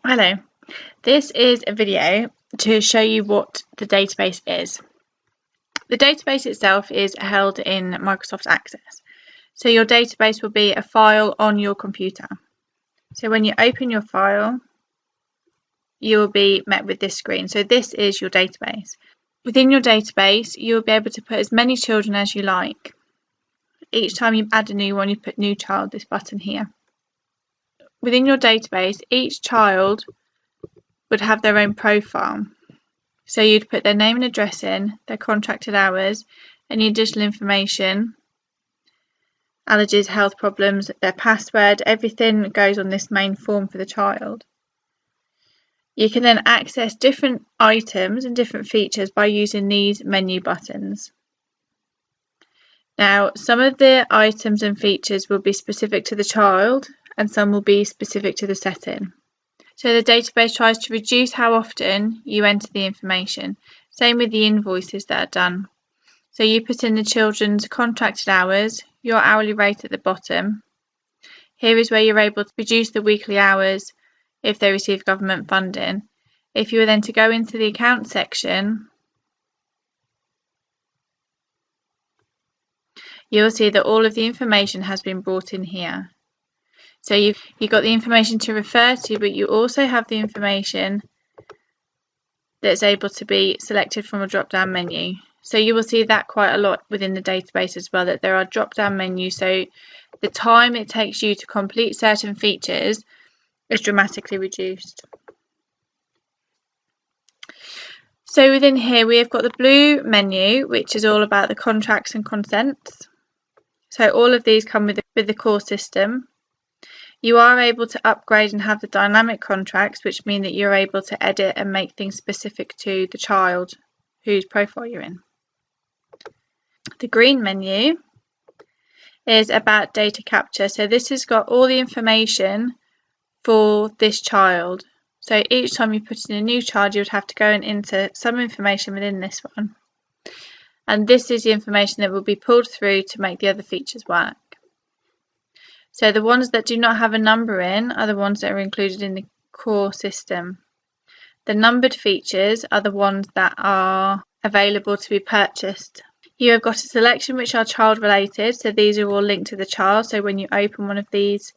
Hello, this is a video to show you what the database is. The database itself is held in Microsoft Access. So your database will be a file on your computer. So when you open your file, you will be met with this screen. So this is your database. Within your database, you will be able to put as many children as you like. Each time you add a new one, you put new child, this button here. Within your database, each child would have their own profile. So you'd put their name and address in, their contracted hours, any additional information, allergies, health problems, their password, everything goes on this main form for the child. You can then access different items and different features by using these menu buttons. Now, some of the items and features will be specific to the child and some will be specific to the setting. So the database tries to reduce how often you enter the information. Same with the invoices that are done. So you put in the children's contracted hours, your hourly rate at the bottom. Here is where you're able to reduce the weekly hours if they receive government funding. If you were then to go into the account section, you'll see that all of the information has been brought in here. So you've got the information to refer to, but you also have the information that's able to be selected from a drop-down menu. So you will see that quite a lot within the database as well, that there are drop-down menus. So the time it takes you to complete certain features is dramatically reduced. So within here we have got the blue menu, which is all about the contracts and consents. So all of these come with the core system. You are able to upgrade and have the dynamic contracts, which mean that you're able to edit and make things specific to the child whose profile you're in. The green menu is about data capture. So this has got all the information for this child. So each time you put in a new child, you would have to go and enter some information within this one. And this is the information that will be pulled through to make the other features work. So the ones that do not have a number in are the ones that are included in the core system. The numbered features are the ones that are available to be purchased. You have got a selection which are child related, so these are all linked to the child. So when you open one of these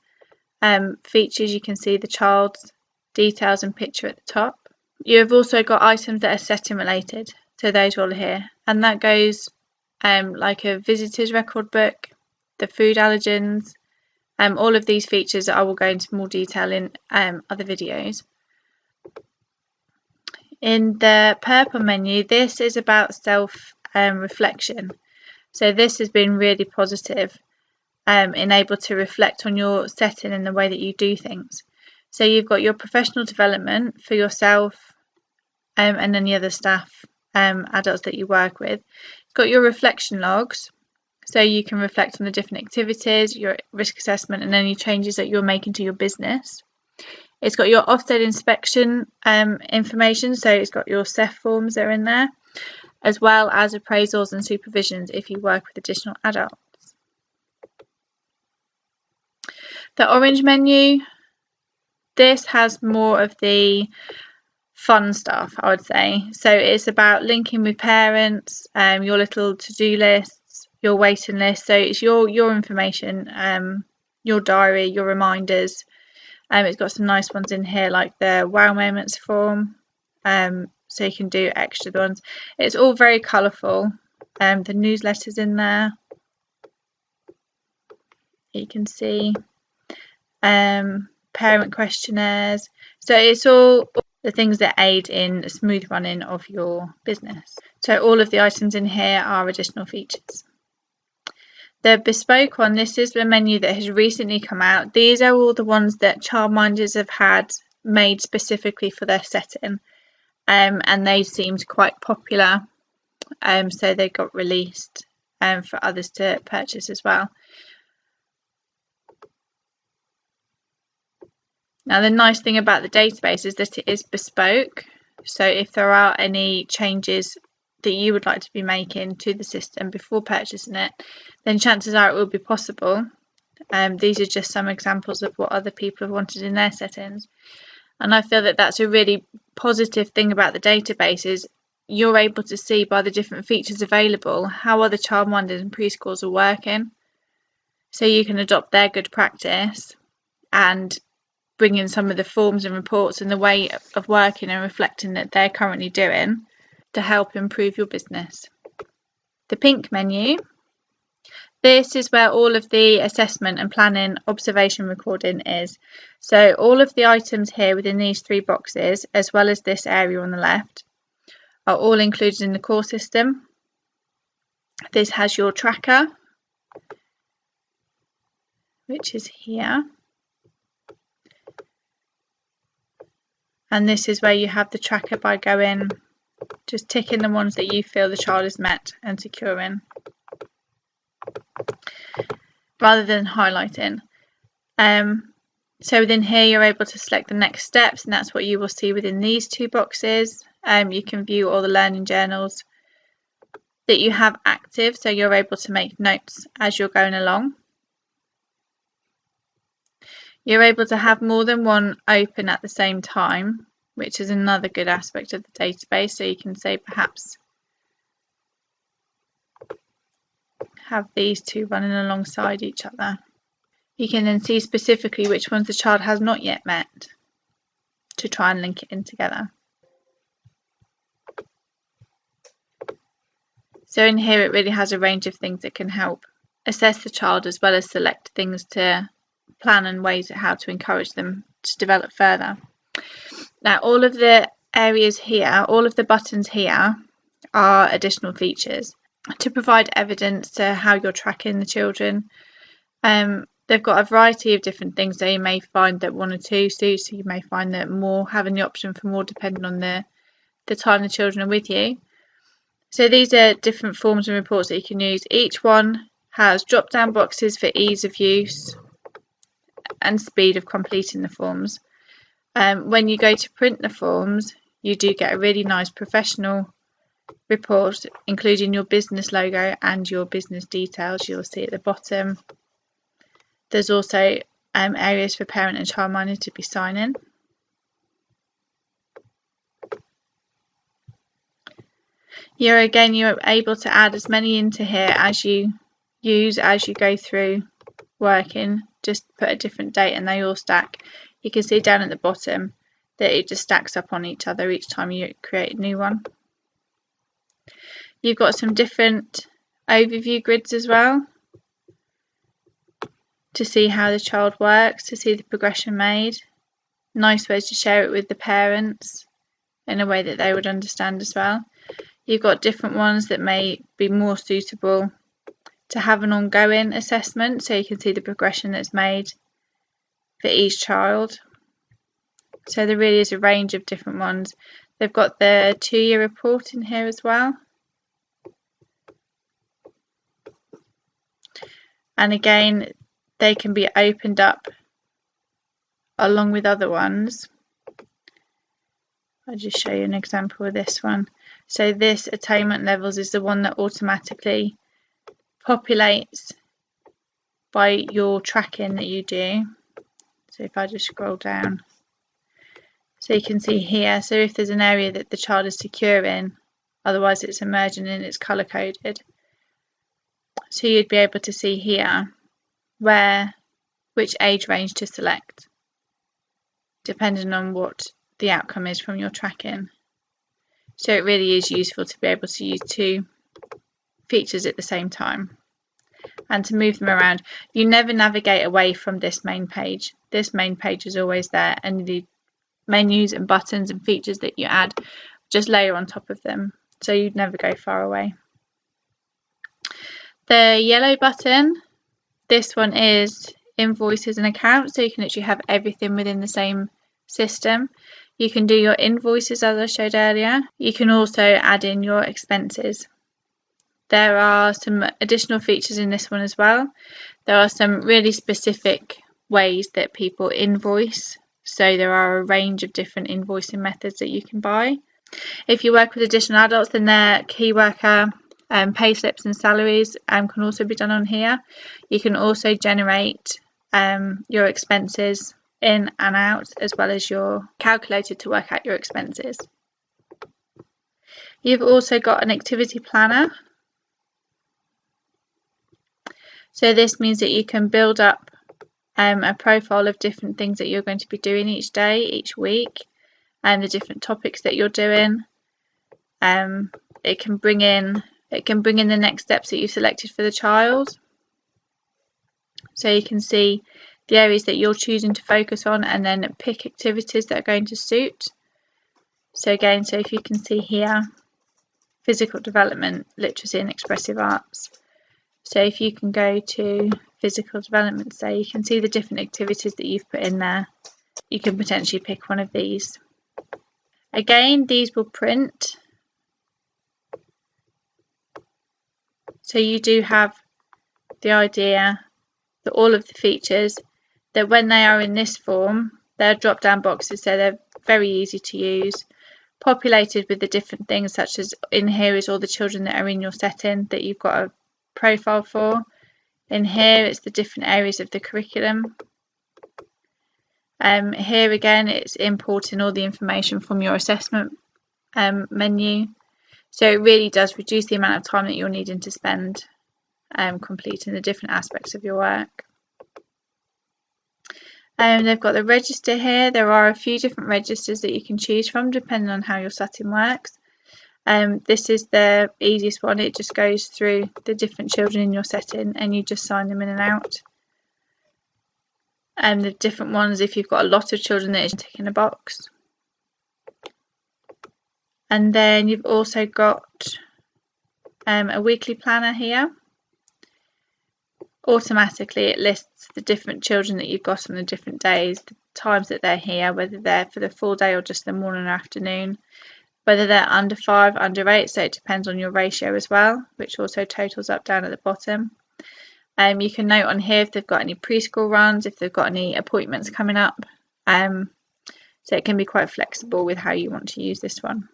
features, you can see the child's details and picture at the top. You have also got items that are setting related, so those are all here, and that goes like a visitor's record book, the food allergens. All of these features I will go into more detail in other videos. In the purple menu, this is about self-reflection. So this has been really positive, in able to reflect on your setting and the way that you do things. So you've got your professional development for yourself and any other staff, adults that you work with. You've got your reflection logs. So you can reflect on the different activities, your risk assessment and any changes that you're making to your business. It's got your Ofsted inspection information, so it's got your CEF forms that are in there, as well as appraisals and supervisions if you work with additional adults. The orange menu, this has more of the fun stuff, I would say. So it's about linking with parents, your little to-do lists, your waiting list. So it's your information, your diary, your reminders. It's got some nice ones in here like the wow moments form, so you can do extra ones. It's all very colourful. The newsletters in there, you can see, parent questionnaires. So it's all the things that aid in a smooth running of your business. So all of the items in here are additional features. The bespoke one, this is the menu that has recently come out. These are all the ones that childminders have had made specifically for their setting, and they seemed quite popular, so they got released for others to purchase as well. Now the nice thing about the database is that it is bespoke, so if there are any changes that you would like to be making to the system before purchasing it, then chances are it will be possible. These are just some examples of what other people have wanted in their settings. And I feel that that's a really positive thing about the database is you're able to see by the different features available how other childminders and preschools are working. So you can adopt their good practice and bring in some of the forms and reports and the way of working and reflecting that they're currently doing to help improve your business. The pink menu. This is where all of the assessment and planning observation recording is. So all of the items here within these 3 boxes, as well as this area on the left, are all included in the core system. This has your tracker, which is here. And this is where you have the tracker by going, just ticking the ones that you feel the child has met and securing, rather than highlighting. So within here you're able to select the next steps, and that's what you will see within these 2 boxes. You can view all the learning journals that you have active, so you're able to make notes as you're going along. You're able to have more than one open at the same time, which is another good aspect of the database. So you can say perhaps have these 2 running alongside each other. You can then see specifically which ones the child has not yet met to try and link it in together. So in here it really has a range of things that can help assess the child, as well as select things to plan and ways of how to encourage them to develop further. Now all of the areas here, all of the buttons here are additional features to provide evidence to how you're tracking the children. They've got a variety of different things, so you may find that 1 or 2 suits, so you may find that more, having the option for more depending on the time the children are with you. So these are different forms and reports that you can use. Each one has drop down boxes for ease of use and speed of completing the forms. When you go to print the forms, you do get a really nice professional report, including your business logo and your business details. You'll see at the bottom. There's also areas for parent and childminder to be signing. You're able to add as many into here as you use as you go through working. Just put a different date and they all stack. You can see down at the bottom that it just stacks up on each other each time you create a new one. You've got some different overview grids as well to see how the child works, to see the progression made. Nice ways to share it with the parents in a way that they would understand as well. You've got different ones that may be more suitable to have an ongoing assessment, so you can see the progression that's made for each child. So there really is a range of different ones. They've got the 2-year report in here as well. And again, they can be opened up along with other ones. I'll just show you an example of this one. So this attainment levels is the one that automatically populates by your tracking that you do. So if I just scroll down, so you can see here, so if there's an area that the child is secure in, otherwise it's emerging and it's color coded. So you'd be able to see here which age range to select, depending on what the outcome is from your tracking. So it really is useful to be able to use 2 features at the same time and to move them around. You never navigate away from this main page. This main page is always there, and the menus and buttons and features that you add just layer on top of them, so you'd never go far away. The yellow button, this one is invoices and accounts, so you can actually have everything within the same system. You can do your invoices as I showed earlier. You can also add in your expenses. There are some additional features in this one as well. There are some really specific ways that people invoice. So there are a range of different invoicing methods that you can buy. If you work with additional adults, then their key worker pay slips and salaries can also be done on here. You can also generate your expenses in and out, as well as your calculator to work out your expenses. You've also got an activity planner. So this means that you can build up a profile of different things that you're going to be doing each day, each week, and the different topics that you're doing. It can bring in the next steps that you've selected for the child. So you can see the areas that you're choosing to focus on, and then pick activities that are going to suit. So again, so if you can see here, physical development, literacy and expressive arts. So if you can go to physical development, say, you can see the different activities that you've put in there. You can potentially pick one of these. Again, these will print. So you do have the idea that all of the features, that when they are in this form, they're drop down boxes, so they're very easy to use, populated with the different things, such as in here is all the children that are in your setting that you've got a profile for. In here it's the different areas of the curriculum. Here again it's importing all the information from your assessment menu, so it really does reduce the amount of time that you're needing to spend completing the different aspects of your work. They've got the register here. There are a few different registers that you can choose from depending on how your setting works. This is the easiest one. It just goes through the different children in your setting and you just sign them in and out. The different ones, if you've got a lot of children, that is ticking a box. And then you've also got a weekly planner here. Automatically it lists the different children that you've got on the different days, the times that they're here, whether they're for the full day or just the morning or afternoon, whether they're under 5, under 8, so it depends on your ratio as well, which also totals up down at the bottom. You can note on here if they've got any preschool runs, if they've got any appointments coming up, so it can be quite flexible with how you want to use this one.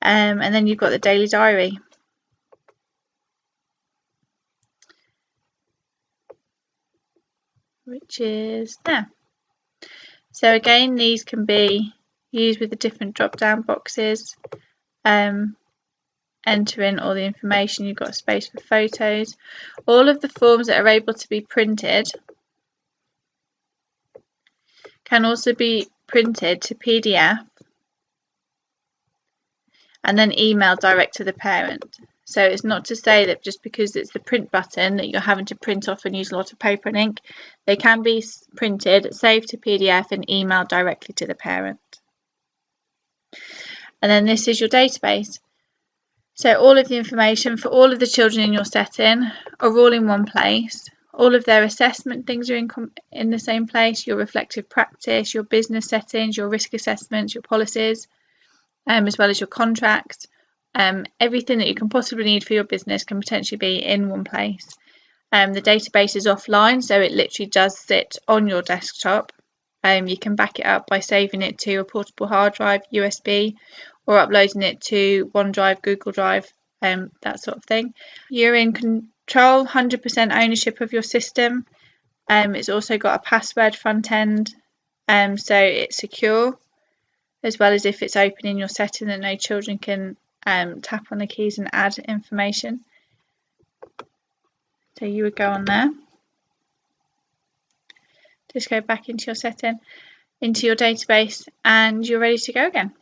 And then you've got the daily diary. Which is there. So again, these can be used with the different drop down boxes. Enter in all the information. You've got space for photos. All of the forms that are able to be printed can also be printed to PDF and then emailed direct to the parent. So it's not to say that just because it's the print button that you're having to print off and use a lot of paper and ink. They can be printed, saved to PDF and emailed directly to the parent. And then this is your database. So all of the information for all of the children in your setting are all in one place. All of their assessment things are in the same place. Your reflective practice, your business settings, your risk assessments, your policies, as well as your contracts. Everything that you can possibly need for your business can potentially be in one place. The database is offline, so it literally does sit on your desktop. You can back it up by saving it to a portable hard drive, USB, or uploading it to OneDrive, Google Drive, that sort of thing. You're in control, 100% ownership of your system. It's also got a password front end, so it's secure, as well as if it's open in your setting that no children can tap on the keys and add information. So you would go on there, just go back into your setting, into your database, and you're ready to go again.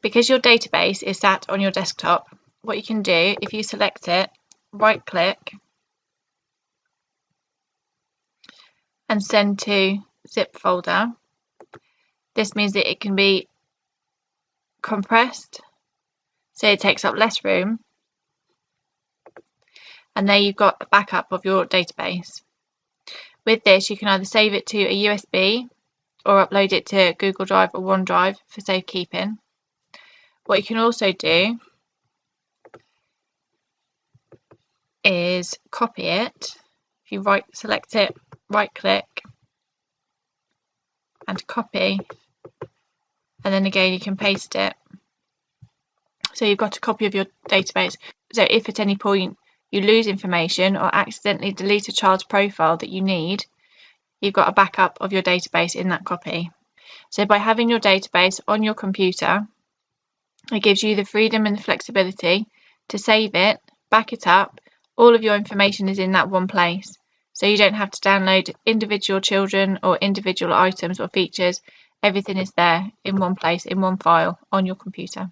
Because your database is sat on your desktop, what you can do, if you select it, right click and send to zip folder. This means that it can be compressed, so it takes up less room, and there you've got a backup of your database. With this, you can either save it to a USB or upload it to Google Drive or OneDrive for safekeeping. What you can also do is copy it. If you select it, right click and copy, and then again you can paste it. So you've got a copy of your database. So if at any point you lose information or accidentally delete a child's profile that you need, you've got a backup of your database in that copy. So by having your database on your computer, it gives you the freedom and the flexibility to save it, back it up. All of your information is in that one place. So you don't have to download individual children or individual items or features. Everything is there in one place, in one file on your computer.